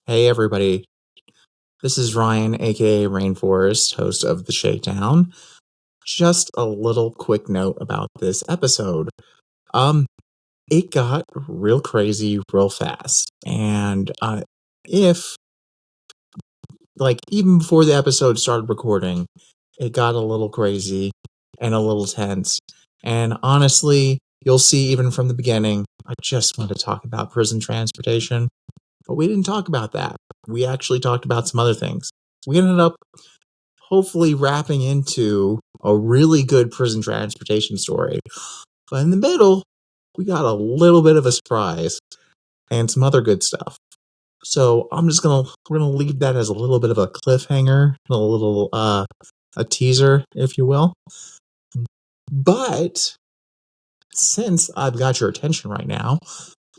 Hey everybody, this is Ryan, aka Rainforest, host of the Shakedown. Just a little quick note about this episode. Um, it got real crazy real fast, and if even before the episode started recording, it got a little crazy and a little tense. And honestly, you'll see even from the beginning, I just want to talk about prison transportation. But we didn't talk about that. We actually talked about some other things. We ended up hopefully wrapping into a really good prison transportation story. But in the middle, we got a little bit of a surprise and some other good stuff. So we're gonna leave that as a little bit of a cliffhanger, a little a teaser, if you will. But since I've got your attention right now,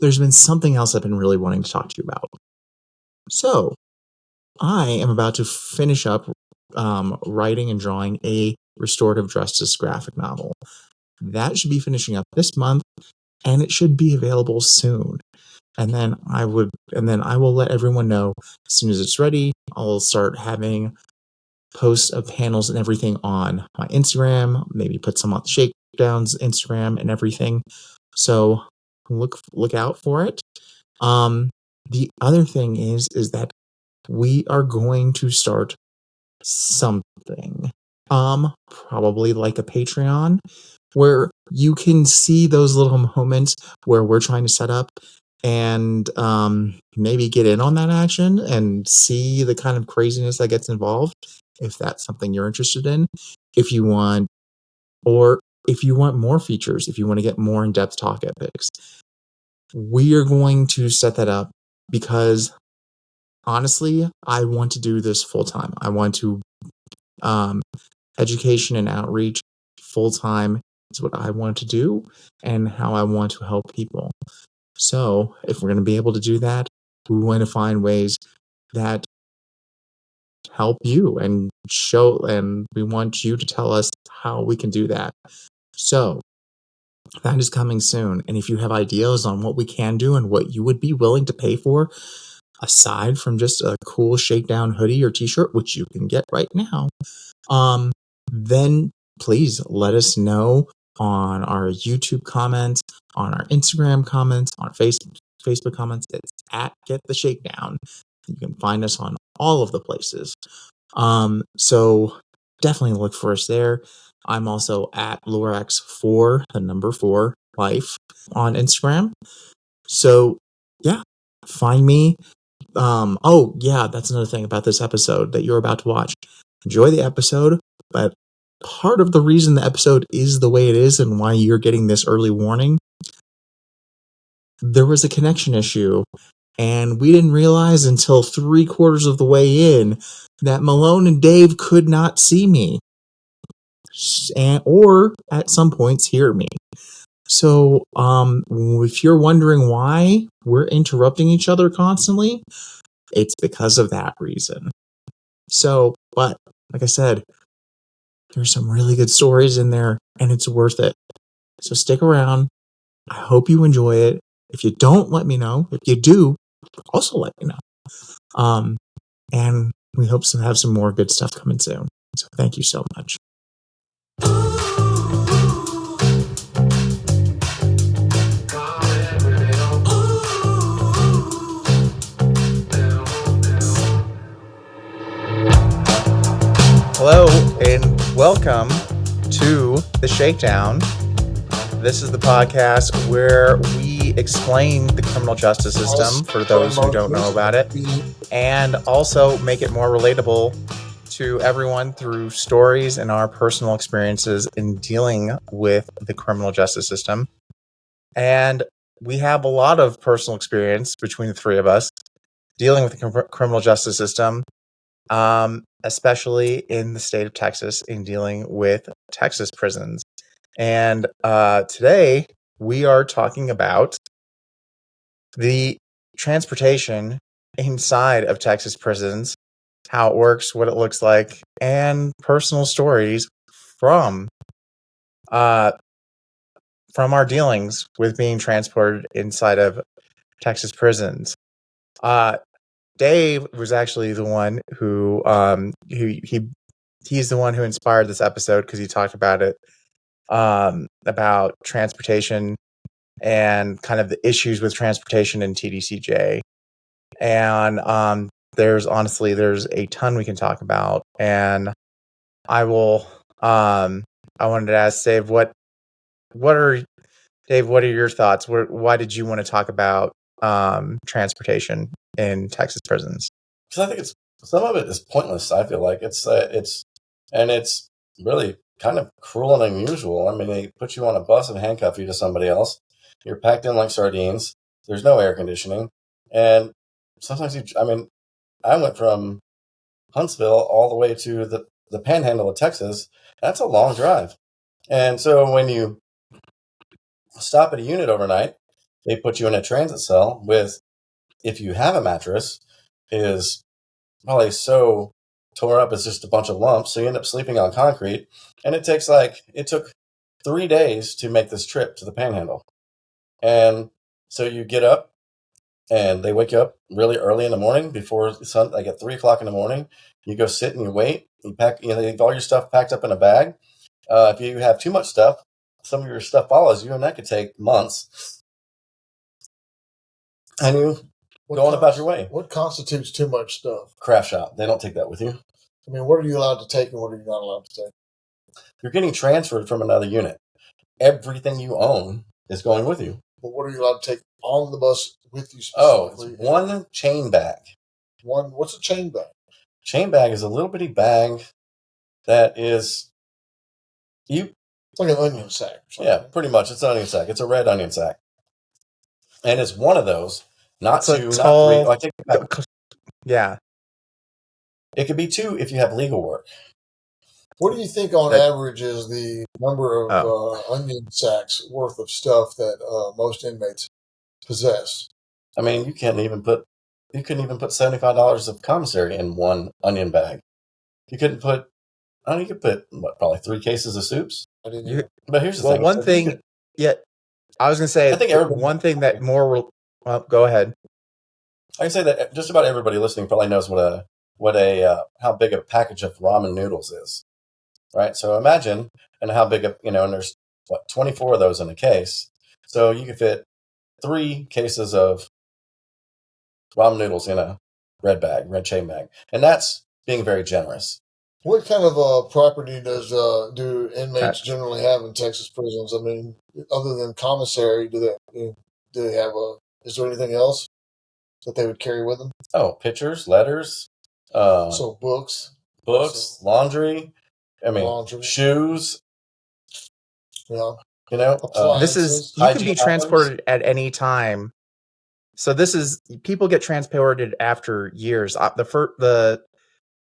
there's been something else I've been really wanting to talk to you about. So I am about to finish up writing and drawing a restorative justice graphic novel. That should be finishing up this month, and it should be available soon. And then I will let everyone know as soon as it's ready. I'll start having posts of panels and everything on my Instagram, maybe put some on Shakedown's Instagram and everything. So look out for it. The other thing is that we are going to start something. Probably like a Patreon where you can see those little moments where we're trying to set up and maybe get in on that action and see the kind of craziness that gets involved if that's something you're interested in. If you want more features, if you want to get more in-depth talk epics, we are going to set that up because honestly, I want to do this full time. I want to education and outreach full time is what I want to do and how I want to help people. So if we're going to be able to do that, we want to find ways that help you and we want you to tell us how we can do that. So that is coming soon. And if you have ideas on what we can do and what you would be willing to pay for, aside from just a cool Shakedown hoodie or t-shirt, which you can get right now, then please let us know on our YouTube comments, on our Instagram comments, on Facebook comments. It's at Get the Shakedown. You can find us on all of the places. So definitely look for us there. I'm also at Lorax4, the number 4 life on Instagram. So yeah, find me. Oh yeah, that's another thing about this episode that you're about to watch. Enjoy the episode, but part of the reason the episode is the way it is and why you're getting this early warning, there was a connection issue, and we didn't realize until 3/4 of the way in that Malone and Dave could not see me, or at some points hear me. So, if you're wondering why we're interrupting each other constantly, it's because of that reason. So, but like I said, there's some really good stories in there and it's worth it. So stick around. I hope you enjoy it. If you don't, let me know. If you do, also let me know. And we hope to have some more good stuff coming soon. So thank you so much. Hello and welcome to the Shakedown. This is the podcast where we explain the criminal justice system for those who don't know about it, and also make it more relatable to everyone through stories and our personal experiences in dealing with the criminal justice system. And we have a lot of personal experience between the three of us dealing with the criminal justice system, especially in the state of Texas in dealing with Texas prisons. And today we are talking about the transportation inside of Texas prisons, how it works, what it looks like, and personal stories from our dealings with being transported inside of Texas prisons. Dave was actually the one who he's the one who inspired this episode because he talked about it, about transportation and kind of the issues with transportation in TDCJ. And there's a ton we can talk about. And I will I wanted to ask Dave, what are your thoughts? Why did you want to talk about transportation in Texas prisons? Because I think some of it is pointless. I feel like it's really kind of cruel and unusual. I mean, they put you on a bus and handcuff you to somebody else. You're packed in like sardines. There's no air conditioning, and sometimes I went from Huntsville all the way to the Panhandle of Texas. That's a long drive, and so when you stop at a unit overnight, they put you in a transit cell with, if you have a mattress, is probably so tore up it's just a bunch of lumps, so you end up sleeping on concrete. And it took 3 days to make this trip to the Panhandle. And so you get up and they wake you up really early in the morning before the sun, like at 3 o'clock in the morning. You go sit and you wait. You pack, they have all your stuff packed up in a bag. If you have too much stuff, some of your stuff follows you, and that could take months. And you go on about your way. What constitutes too much stuff? Craft shop. They don't take that with you. I mean, what are you allowed to take and what are you not allowed to take? You're getting transferred from another unit. Everything you own is going with you. But what are you allowed to take on the bus with you specifically? Oh, it's one chain bag. What's a chain bag? Chain bag is a little bitty bag that is... It's like an onion sack. Yeah, pretty much. It's an onion sack. It's a red onion sack. And it's one of those. Not two, not three. Oh, I take it back. Yeah. It could be 2 if you have legal work. What do you think on average is the number of onion sacks worth of stuff that most inmates possess? I mean, you couldn't even put $75 of commissary in one onion bag. You couldn't put, you could put probably 3 cases of soups. But here's the thing. One thing, I was going to say, I think one thing that more, well, go ahead. I can say that just about everybody listening probably knows how big a package of ramen noodles is, right? So imagine, and how big and there's 24 of those in a case. So you could fit 3 cases of ramen noodles in a red chain bag, and that's being very generous. What kind of property do inmates generally have in Texas prisons? I mean, other than commissary, do they have is there anything else that they would carry with them? Oh, pictures, letters. So books, laundry. Shoes. Yeah. This is, you can be transported at any time. So this is, people get transported after years.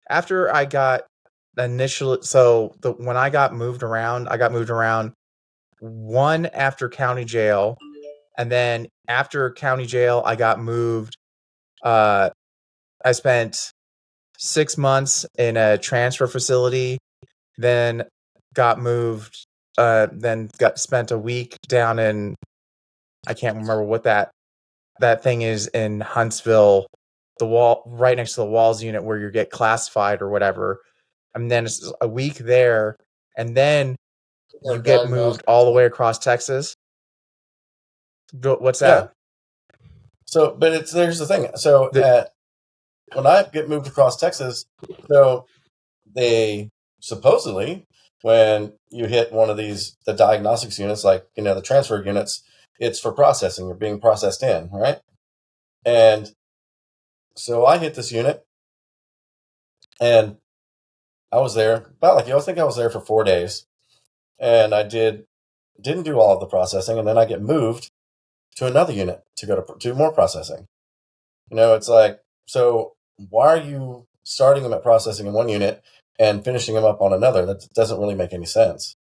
After I got initially, when I got moved around, one after county jail, and then after county jail, I got moved. I spent 6 months in a transfer facility, then got moved, spent a week down in, I can't remember what that thing is in Huntsville, the wall right next to the walls unit where you get classified or whatever. And then it's a week there, and then you get moved all the way across Texas. What's that? Yeah. So, but there's the thing. So when I get moved across Texas, so they supposedly, when you hit one of the diagnostics units, like, the transfer units, it's for processing. You're being processed in, right? And so I hit this unit, and I was there I think I was there for 4 days, and I didn't do all of the processing, and then I get moved to another unit to go to do more processing. It's like, so why are you starting them at processing in one unit and finishing them up on another? That doesn't really make any sense.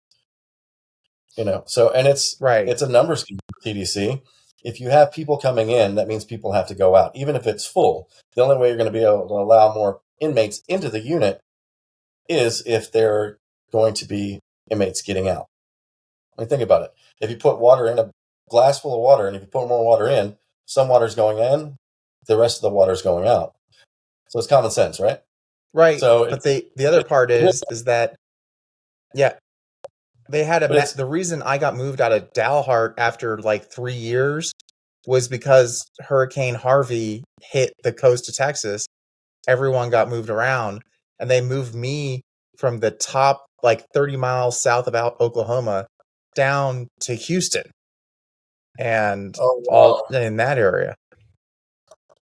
So, and it's right. It's a numbers game for TDC. If you have people coming in, that means people have to go out, even if it's full. The only way you're going to be able to allow more inmates into the unit is if they're going to be inmates getting out. I mean, think about it. If you put water in a glass full of water, and if you put more water in, some water's going in, the rest of the water's going out. So it's common sense, right? Right. So but the other part is that, yeah, they had the reason I got moved out of Dalhart after like 3 years was because Hurricane Harvey hit the coast of Texas. Everyone got moved around, and they moved me from the top, like 30 miles south of Oklahoma, down to Houston, and all in that area.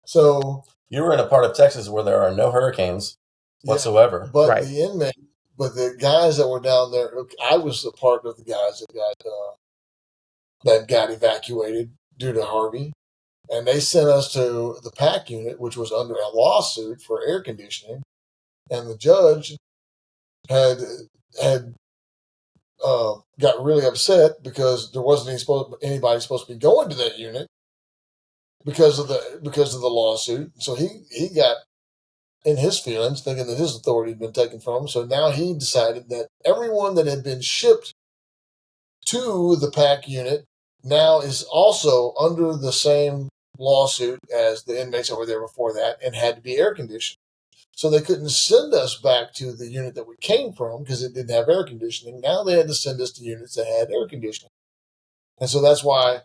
So you were in a part of Texas where there are no hurricanes whatsoever. But the inmate, but the guys that were down there, I was a part of the guys that got evacuated due to Harvey, and they sent us to the PAC unit, which was under a lawsuit for air conditioning, and the judge had got really upset because there wasn't anybody supposed to be going to that unit because of the lawsuit. So he got in his feelings, thinking that his authority had been taken from him. So now he decided that everyone that had been shipped to the PAC unit now is also under the same lawsuit as the inmates that were there before that and had to be air conditioned. So they couldn't send us back to the unit that we came from because it didn't have air conditioning. Now they had to send us to units that had air conditioning. And so that's why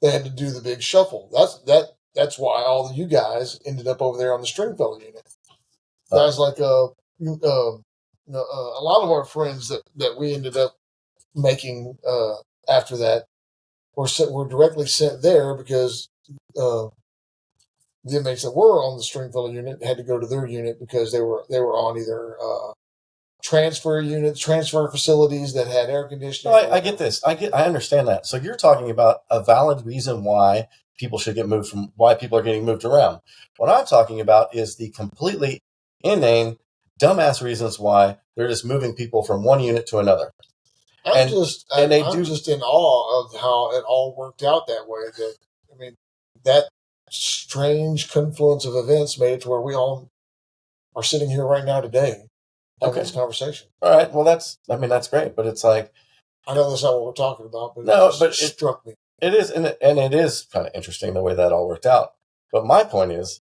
they had to do the big shuffle. That's why all of you guys ended up over there on the Stringfellow unit. Guys like a lot of our friends that we ended up making after that were directly sent there because the inmates that were on the Stringfellow unit had to go to their unit because they were on either transfer facilities that had air conditioning. No, I get this. I understand that. So you're talking about a valid reason why people should get moved why people are getting moved around. What I'm talking about is the completely inane, dumbass reasons why they're just moving people from one unit to another. I'm just in awe of how it all worked out that way. That strange confluence of events made it to where we all are sitting here right now today having this conversation. All right. Well, that's great, but it's like, I know that's not what we're talking about, but it struck me. It is, and it is kind of interesting the way that all worked out. But my point is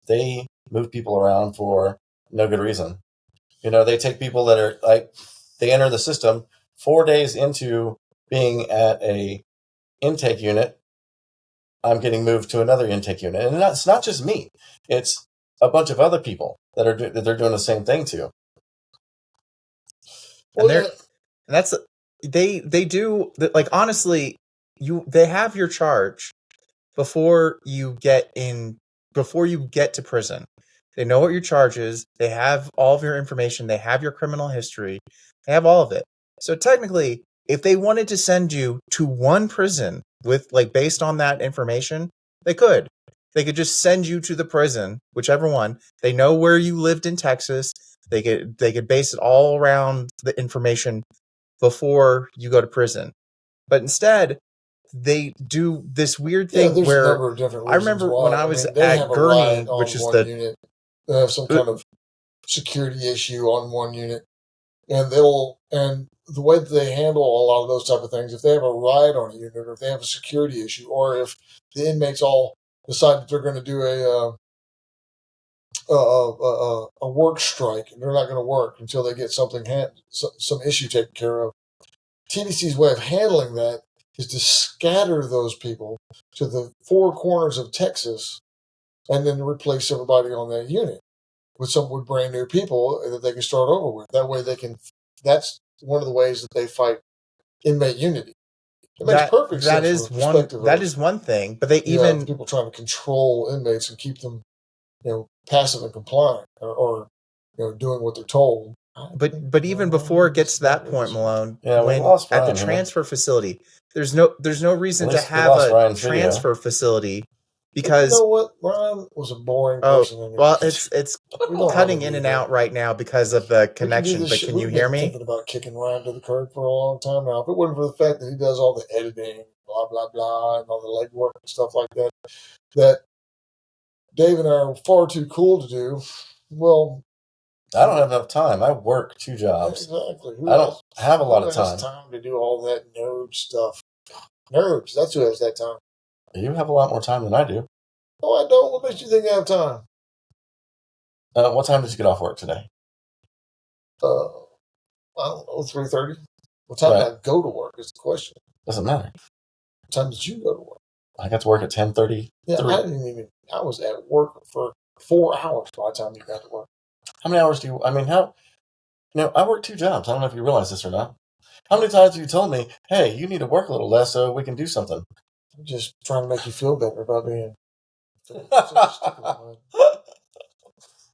they move people around for no good reason. They take people that are like, they enter the system 4 days into being at a intake unit. I'm getting moved to another intake unit, and it's not just me; it's a bunch of other people that they're doing the same thing to. They do, like, honestly, they have your charge before you get to prison. They know what your charge is. They have all of your information. They have your criminal history. They have all of it. So technically, if they wanted to send you to one prison with, like, based on that information, they could. They could just send you to the prison, whichever one. They know where you lived in Texas. They could base it all around the information before you go to prison. But instead, they do this weird thing where a number of different I remember when I was at Gurney, which is the unit, they have some kind of security issue on one unit, and the way that they handle a lot of those type of things, if they have a riot on a unit, or if they have a security issue, or if the inmates all decide that they're going to do a work strike and they're not going to work until they get some issue taken care of. TDC's way of handling that is to scatter those people to the four corners of Texas and then replace everybody on that unit with brand new people that they can start over with. That way that's one of the ways that they fight inmate unity. It makes perfect sense. That is one thing, but they even people trying to control inmates and keep them, passive and compliant or doing what they're told. But even before it gets to that point, Malone, when at the transfer facility, there's no reason to have a transfer facility because you know what, Ryan was a boring person. Anyway. Well, it's cutting in and out right now because of the connection. But can you hear me? Thinking about kicking Ryan to the curb for a long time now. If it wasn't for the fact that he does all the editing, blah blah blah, and all the legwork and stuff like that, that Dave and I are far too cool to do. Well, I don't have enough time. I work 2 jobs. Exactly. I don't have a lot of time. Who has time to do all that nerd stuff? Nerds. That's who has that time. You have a lot more time than I do. No, I don't. What makes you think I have time? What time did you get off work today? I don't know, 3:30. What time did I go to work is the question. Doesn't matter. What time did you go to work? I got to work at 10:30. Yeah, I was at work for 4 hours by the time you got to work. How many hours do you, I work 2 jobs. I don't know if you realize this or not. How many times have you told me, hey, you need to work a little less so we can do something? I'm just trying to make you feel better about being.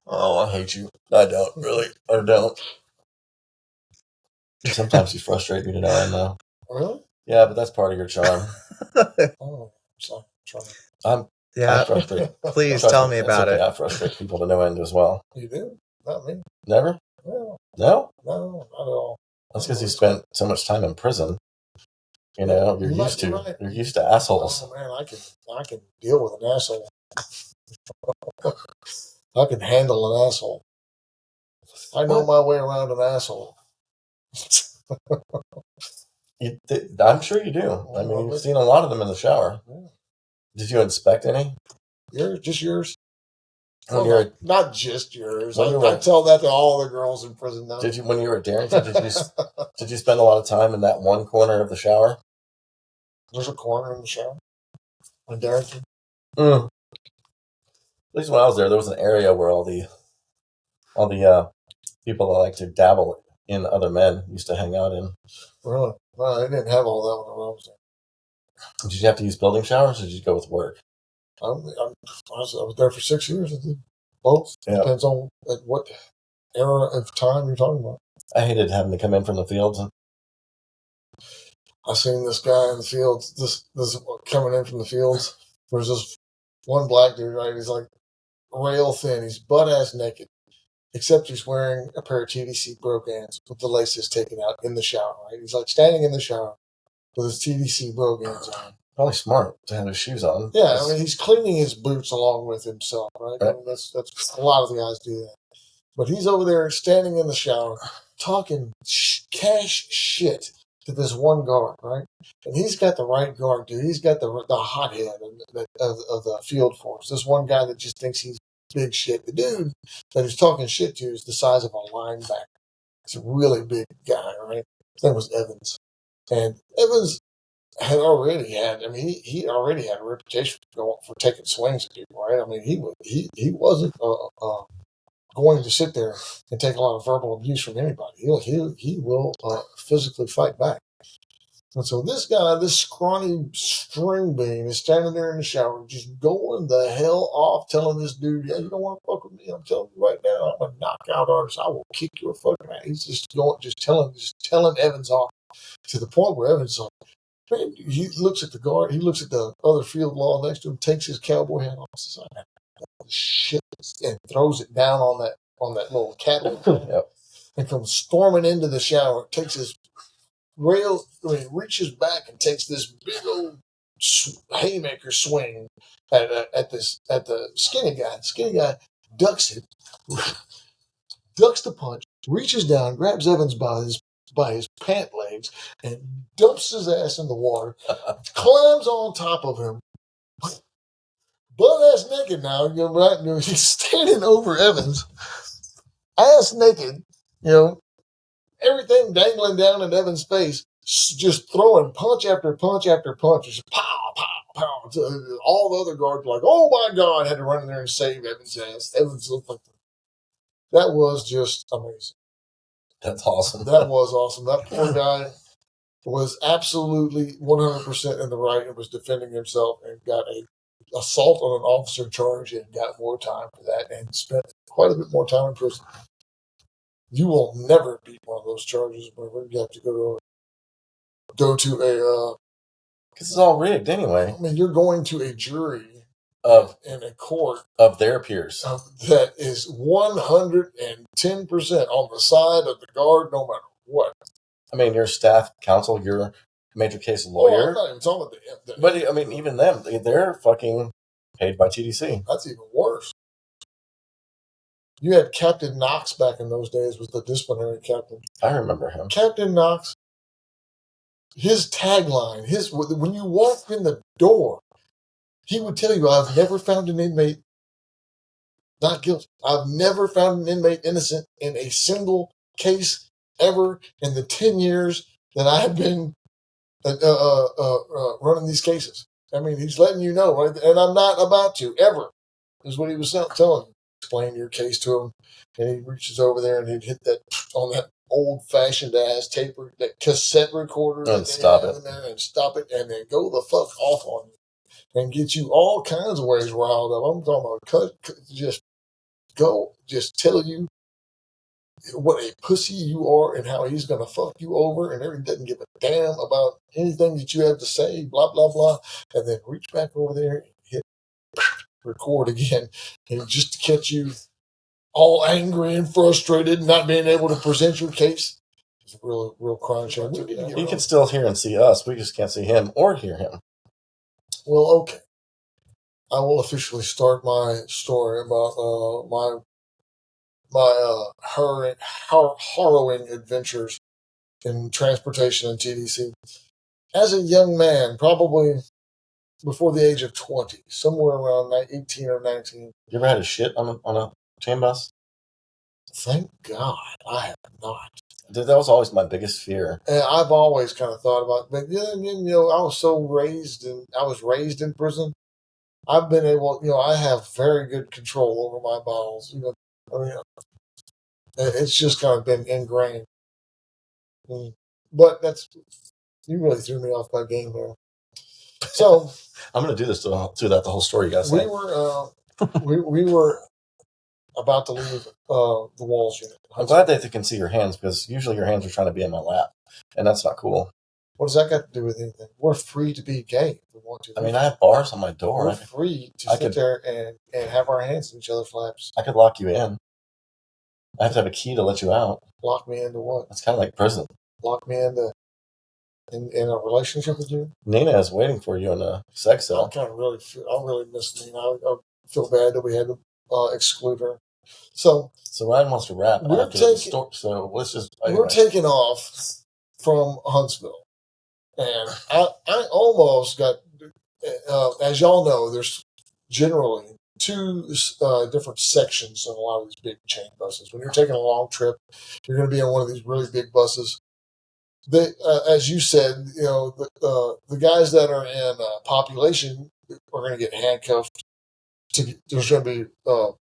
Oh, I hate you. I don't, really. I don't. Sometimes you frustrate me to no end, though. Really? Yeah, but that's part of your charm. Oh, sorry. I frustrate. Please tell me about it. I frustrate people to no end as well. You do? Not me. Never? No. No? No, not at all. That's because you spent so much time in prison. You're used to. Right. You're used to assholes. Oh man, I can deal with an asshole. I can handle an asshole. I know my way around an asshole. I'm sure you do. I mean, you've seen a lot of them in the shower. Yeah. Did you inspect any? Just yours. Well, not just yours. I tell that to all the girls in prison now. Did you, when you were at Darrington, did you spend a lot of time in that one corner of the shower? There's a corner in the shower in Darrington. At least when I was there was an area where all the people that like to dabble in other men used to hang out in. Really? No, they didn't have all that when I was there. Did you have to use building showers, or did you go with work? I was there for 6 years. I did both. Yeah. Depends on what era of time you're talking about. I hated having to come in from the fields. I seen this guy in the fields. This coming in from the fields. There's this one black dude, right? He's like rail thin. He's butt ass naked, except he's wearing a pair of TDC Brogans with the laces taken out in the shower. Right? He's like standing in the shower with his TDC Brogans on. Probably smart to have his shoes on. Yeah, I mean, he's cleaning his boots along with himself, right? I mean, that's a lot of the guys do that. But he's over there standing in the shower talking cash shit to this one guard, right? And he's got the right guard, dude. He's got the hothead of the field force. This one guy that just thinks he's big shit. The dude that he's talking shit to is the size of a linebacker. He's a really big guy, right? His name was Evans. And Evans he already had a reputation for taking swings at people, right? I mean, he wasn't going to sit there and take a lot of verbal abuse from anybody. He will physically fight back. And so this guy, this scrawny string bean, is standing there in the shower, just going the hell off, telling this dude, "Yeah, you don't want to fuck with me. I'm telling you right now, I'm a knockout artist. I will kick your fucking ass." He's just telling Evans off to the point where Evans is like, man, he looks at the guard, he looks at the other field law next to him, takes his cowboy hat off, says, shit, and throws it down on that little cattle, and comes storming into the shower, takes his reaches back and takes this big old haymaker swing at the skinny guy. The skinny guy ducks it, ducks the punch, reaches down, grabs Evans by his pant legs, and dumps his ass in the water, climbs on top of him, butt ass naked now, right? He's standing over Evans, ass naked, everything dangling down in Evans' face, just throwing punch after punch after punch, just pow, pow, pow. All the other guards were like, oh my God, had to run in there and save Evans' ass. Evans looked like that was just amazing. That's awesome. That was awesome. That poor guy was absolutely 100% in the right and was defending himself and got a assault on an officer charge and got more time for that and spent quite a bit more time in prison. You will never beat one of those charges, but you have to go to a because it's all rigged anyway. I mean, you're going to a jury in a court of their peers that is 110% on the side of the guard, no matter what. I mean, your staff counsel, your major case lawyer. I'm not even talking about the but I mean, even them, they're fucking paid by TDC. That's even worse. You had Captain Knox back in those days, was the disciplinary captain. I remember him. Captain Knox, his tagline, when you walked in the door, he would tell you, I've never found an inmate not guilty. I've never found an inmate innocent in a single case ever in the 10 years that I have been running these cases. I mean, he's letting you know, right? And I'm not about to, ever, is what he was telling you. Explain your case to him, and he reaches over there and he'd hit that on that old-fashioned ass tape, that cassette recorder, and stop it, and then go the fuck off on you and get you all kinds of ways riled up. I'm talking about just tell you what a pussy you are and how he's gonna fuck you over, and everything doesn't give a damn about anything that you have to say, blah blah blah, and then reach back over there and hit record again, and just to catch you all angry and frustrated, not being able to present your case. It's a real crime shame. He can still hear and see us. We just can't see him or hear him. Well, okay. I will officially start my story about my harrowing adventures in transportation and TDC. As a young man, probably before the age of 20, somewhere around 18 or 19. You ever had a shit on a chain bus? Thank God I have not. Dude, that was always my biggest fear. And I've always kind of thought about, but I was raised in prison. I've been able, I have very good control over my bowels. It's just kind of been ingrained. But you really threw me off my game there. So I'm going to do this throughout the whole story, you guys. We were about to leave the Walls unit. I'm glad that they can see your hands, because usually your hands are trying to be in my lap, and that's not cool. What does that got to do with anything? We're free to be gay if we want to. I mean, I have bars on my door. We're free to sit there and have our hands in each other's laps. I could lock you in. I have to have a key to let you out. Lock me into what? It's kind of like prison. Lock me into in a relationship with you? Nina is waiting for you in a sex cell. I really miss Nina. I feel bad that we had to exclude her. So Ryan wants to wrap. We're taking off from Huntsville, and I almost got. As y'all know, there's generally two different sections on a lot of these big chain buses. When you're taking a long trip, you're going to be on one of these really big buses. As you said, the guys that are in population are going to get handcuffed.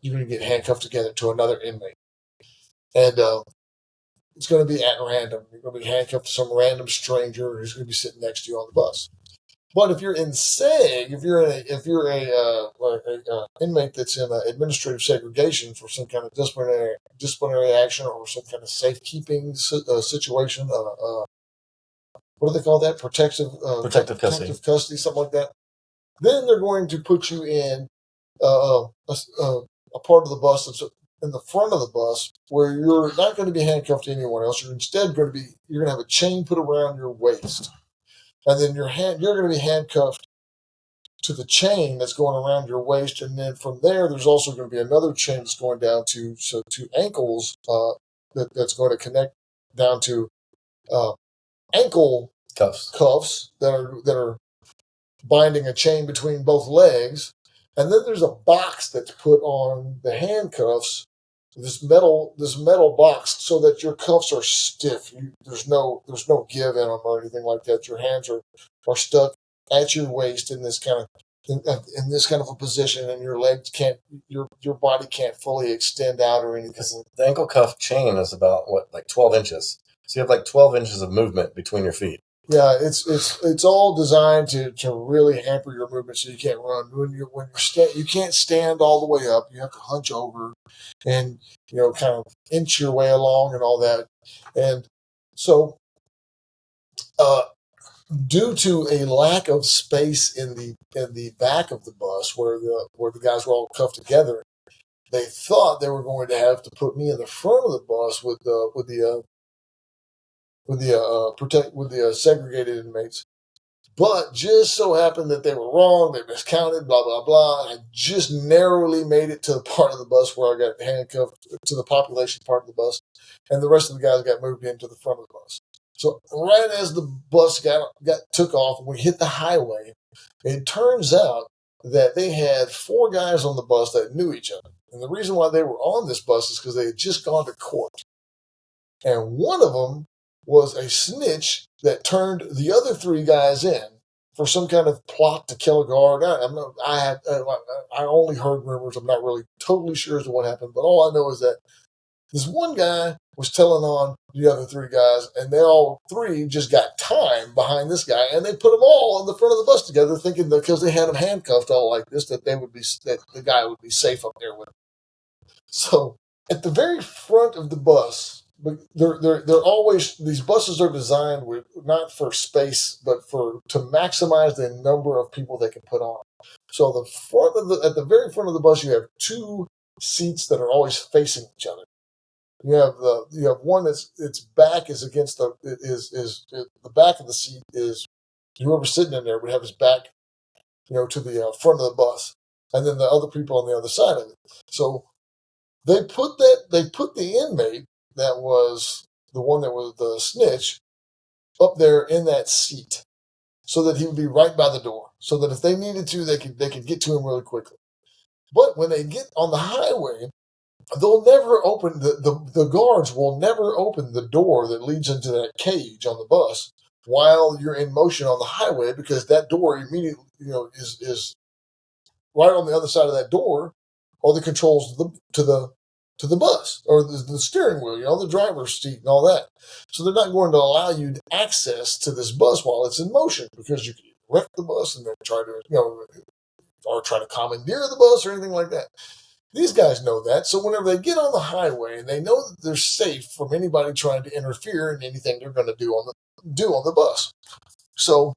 You're going to get handcuffed together to another inmate, and it's going to be at random. You're going to be handcuffed to some random stranger who's going to be sitting next to you on the bus. But if you're in SEG, if you're a inmate that's in administrative segregation for some kind of disciplinary action or some kind of safekeeping situation, what do they call that? Protective custody, something like that. Then they're going to put you in a part of the bus that's in the front of the bus where you're not going to be handcuffed to anyone else. You're instead going to have a chain put around your waist. And then you're going to be handcuffed to the chain that's going around your waist, and then from there, there's also going to be another chain that's going down to ankles that's going to connect down to ankle cuffs that are binding a chain between both legs, and then there's a box that's put on the handcuffs. This metal box, so that your cuffs are stiff. There's no give in them or anything like that. Your hands are stuck at your waist in this kind of a position, and your legs your body can't fully extend out or anything. The ankle cuff chain is about 12 inches. So you have 12 inches of movement between your feet. Yeah, it's all designed to really hamper your movement, so you can't run. You can't stand all the way up. You have to hunch over, and kind of inch your way along and all that. And so, due to a lack of space in the back of the bus where the guys were all cuffed together, they thought they were going to have to put me in the front of the bus with the segregated inmates. But just so happened that they were wrong, they miscounted, blah, blah, blah. I just narrowly made it to the part of the bus where I got handcuffed to the population part of the bus, and the rest of the guys got moved into the front of the bus. So right as the bus took off and we hit the highway, it turns out that they had 4 guys on the bus that knew each other. And the reason why they were on this bus is because they had just gone to court. And one of them was a snitch that turned the other 3 guys in for some kind of plot to kill a guard. I only heard rumors. I'm not really totally sure as to what happened, but all I know is that this one guy was telling on the other 3 guys, and they all 3 just got time behind this guy, and they put them all on the front of the bus together, thinking that because they had him handcuffed all like this, that the guy would be safe up there with him. So at the very front of the bus, but they're always, these buses are designed with not for space, but to maximize the number of people they can put on. So at the very front of the bus, you have 2 seats that are always facing each other. You have one that's its back is against the back of the seat is whoever's sitting in there would have his back, to the front of the bus, and then the other people on the other side of it. So they put the inmate that was the one that was the snitch up there in that seat, so that he would be right by the door, so that if they needed to, they could get to him really quickly. But when they get on the highway, they'll never open the guards will never open the door that leads into that cage on the bus while you're in motion on the highway, because that door immediately is right on the other side of that door are the controls to the bus, or the steering wheel, the driver's seat and all that. So they're not going to allow you access to this bus while it's in motion, because you can wreck the bus and then try to commandeer the bus or anything like that. These guys know that, so whenever they get on the highway and they know that they're safe from anybody trying to interfere in anything they're going to do on the bus. So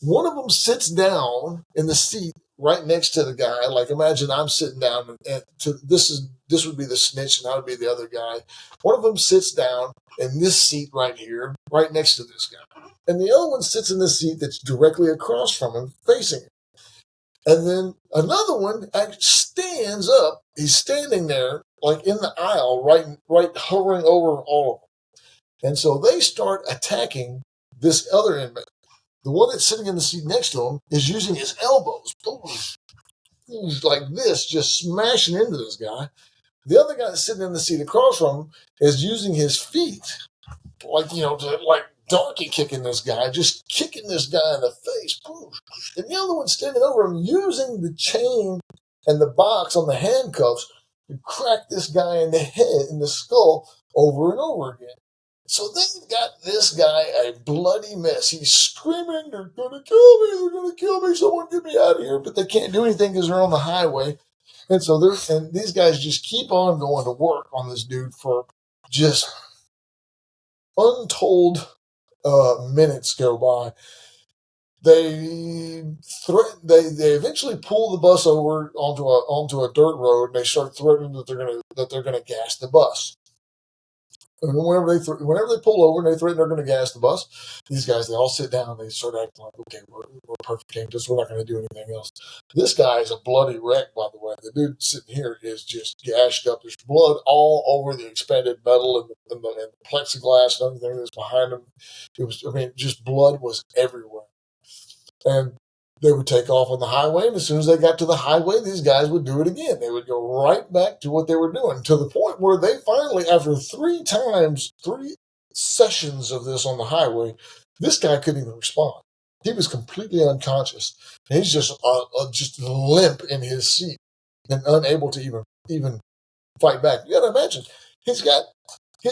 one of them sits down in the seat right next to the guy. Like, imagine I'm sitting down, and this would be the snitch, and I would be the other guy. One of them sits down in this seat right here, right next to this guy, and the other one sits in this seat that's directly across from him, facing him. And then another one stands up. He's standing there, like in the aisle, right hovering over all of them. And so they start attacking this other inmate. The one that's sitting in the seat next to him is using his elbows, like this, just smashing into this guy. The other guy that's sitting in the seat across from him is using his feet, like donkey kicking this guy, just kicking this guy in the face. And the other one standing over him using the chain and the box on the handcuffs to crack this guy in the head, in the skull, over and over again. So they've got this guy a bloody mess. He's screaming, "They're going to kill me, they're going to kill me, someone get me out of here." But they can't do anything because they're on the highway. And so these guys just keep on going to work on this dude for just untold minutes go by. They eventually pull the bus over onto a dirt road, and they start threatening that they're gonna gas the bus. And whenever they pull over and they threaten they're going to gas the bus, these guys, they all sit down and they start acting like, okay, we're perfect gangsters. We're not going to do anything else. This guy is a bloody wreck, by the way. The dude sitting here is just gashed up. There's blood all over the expanded metal and the plexiglass and everything that's behind him. Just blood was everywhere. And they would take off on the highway, and as soon as they got to the highway, these guys would do it again. They would go right back to what they were doing, to the point where they finally, after 3 sessions of this on the highway, this guy couldn't even respond. He was completely unconscious. And he's just limp in his seat and unable to even fight back. You got to imagine, his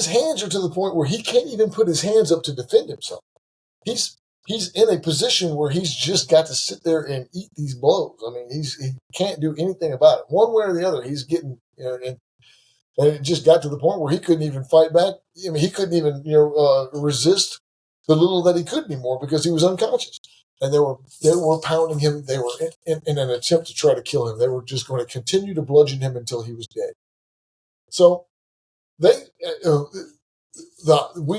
hands are to the point where he can't even put his hands up to defend himself. He's in a position where he's just got to sit there and eat these blows. I mean, he can't do anything about it. One way or the other, he's getting, and it just got to the point where he couldn't even fight back. I mean, he couldn't even, resist the little that he could anymore because he was unconscious. And they were pounding him. They were in an attempt to try to kill him. They were just going to continue to bludgeon him until he was dead. So we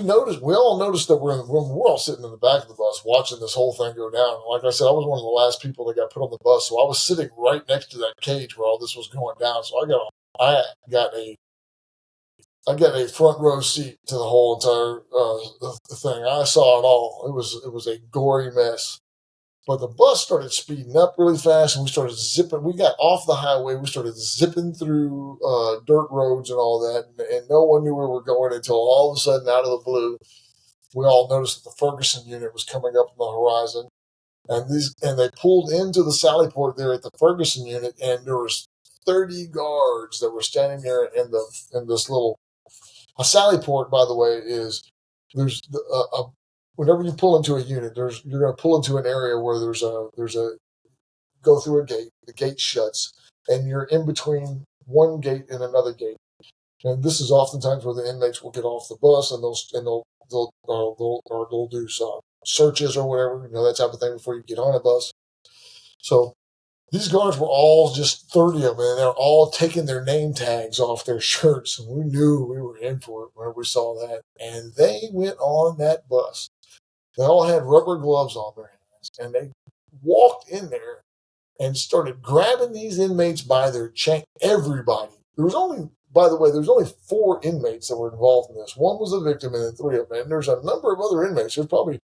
all noticed that we're all sitting in the back of the bus watching this whole thing go down. Like I said, I was one of the last people that got put on the bus, so I was sitting right next to that cage where all this was going down. So I got a front row seat to the whole entire thing. I saw it all. It was a gory mess. But the bus started speeding up really fast, and we started zipping. We got off the highway. We started zipping through dirt roads and all that, and no one knew where we were going until all of a sudden, out of the blue, we all noticed that the Ferguson unit was coming up on the horizon. And they pulled into the sally port there at the Ferguson unit, and there was 30 guards that were standing there in this little. A sally port, by the way, is there's whenever you pull into a unit, you're going to pull into an area where there's a go through a gate. The gate shuts, and you're in between one gate and another gate. And this is oftentimes where the inmates will get off the bus, and they'll do some searches or whatever, that type of thing before you get on a bus. So these guards were all just 30 of them, and they're all taking their name tags off their shirts, and we knew we were in for it when we saw that. And they went on that bus. They all had rubber gloves on their hands, and they walked in there and started grabbing these inmates by their chain. Everybody. By the way, there's only 4 inmates that were involved in this. One was a victim, and then 3 of them. And there's a number of other inmates. There's probably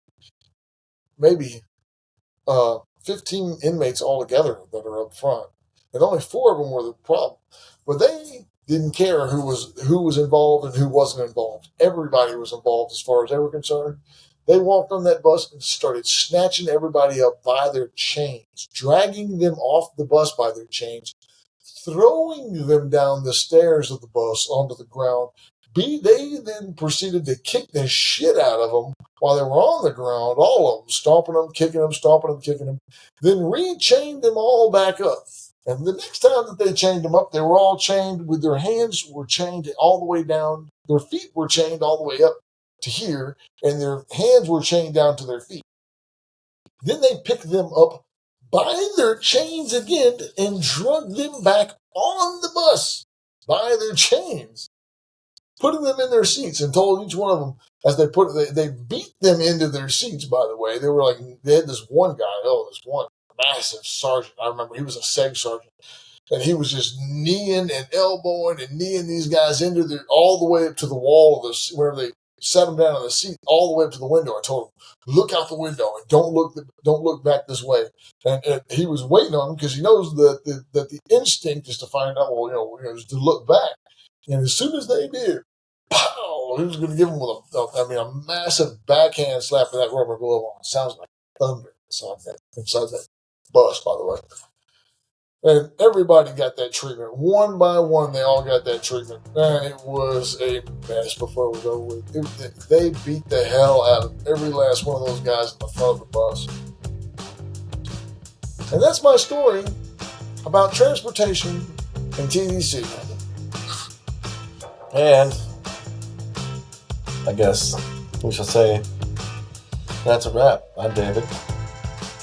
maybe 15 inmates altogether that are up front, and only 4 of them were the problem. But they didn't care who was involved and who wasn't involved. Everybody was involved as far as they were concerned. They walked on that bus and started snatching everybody up by their chains, dragging them off the bus by their chains, throwing them down the stairs of the bus onto the ground. They then proceeded to kick the shit out of them while they were on the ground, all of them, stomping them, kicking them, stomping them, kicking them, then re-chained them all back up. And the next time that they chained them up, they were all chained with their hands were chained all the way down. Their feet were chained all the way up to here, and their hands were chained down to their feet. Then they picked them up by their chains again and drug them back on the bus by their chains, putting them in their seats, and told each one of them as they beat them into their seats. By the way, they had this one massive sergeant. I remember he was a seg sergeant, and he was just kneeing and elbowing and kneeing these guys into all the way up to the wall of where they sat them down on the seat, all the way up to the window. I told him, look out the window and don't look back this way. And he was waiting on them because he knows that the instinct is to find out, is to look back. And as soon as they did, pow! He was going to give him a massive backhand slap with that rubber glove on. It sounds like thunder inside that bus, by the way. And everybody got that treatment. One by one, they all got that treatment. And it was a mess before it was over with. They beat the hell out of every last one of those guys in the front of the bus. And that's my story about transportation and TDC. And I guess we shall say that's a wrap. I'm David.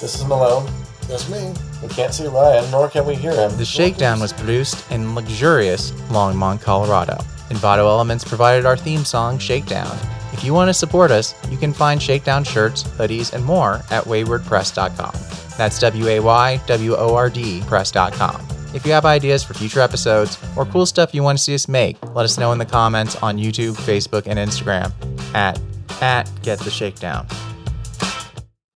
This is Malone. That's me. We can't see Ryan, nor can we hear him. The Shakedown was produced in luxurious Longmont, Colorado. Envato Elements provided our theme song, Shakedown. If you want to support us, you can find Shakedown shirts, hoodies, and more at waywordpress.com. That's WAYWORD press.com. If you have ideas for future episodes or cool stuff you want to see us make, let us know in the comments on YouTube, Facebook, and Instagram at GetTheShakedown.